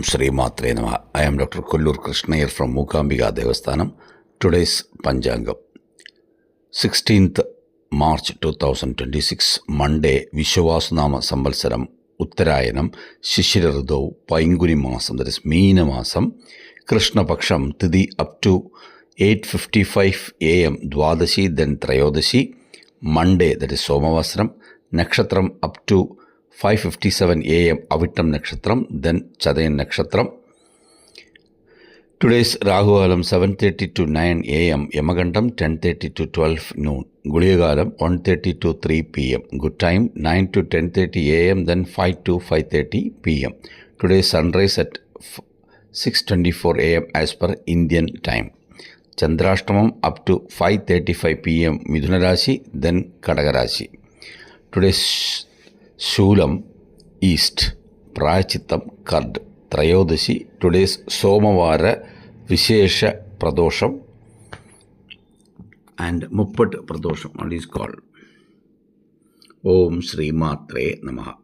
Sri Matre Namaha. I am Dr. Kollur Krishnayar from Mookambika Devasthanam. Today's Panchangam. 16th March 2026, Monday, Vishwavasunama Samvalsaram, Uttarayanam, Shishira Ridhu, Painguni Masam, that is Meena Masam, Krishna Paksham, Tithi up to 8:55 a.m. Dwadashi, then Trayodasi, Monday, that is Somavasram, Nakshatram up to 5:57 a.m. Avittam Nakshatram, then Chadayan Nakshatram. Today's Rahuvalam 7:30 to 9 a.m. Yamagandam 10:30 to 12 noon. Guliyagalam 1:30 to 3 p.m. Good time 9 to 10:30 a.m. then 5 to 5:30 p.m. Today's sunrise at 6:24 a.m. as per Indian time. Chandrashtamam up to 5:35 p.m. Midhuna Rashi, then Kadaka Rashi. Today's Shulam East, Prayachitam Kard, Trayodasi. Today's Somavara Vishesha Pradosham and Muppat Pradosham, all is called. Om Sri Matre Namaha.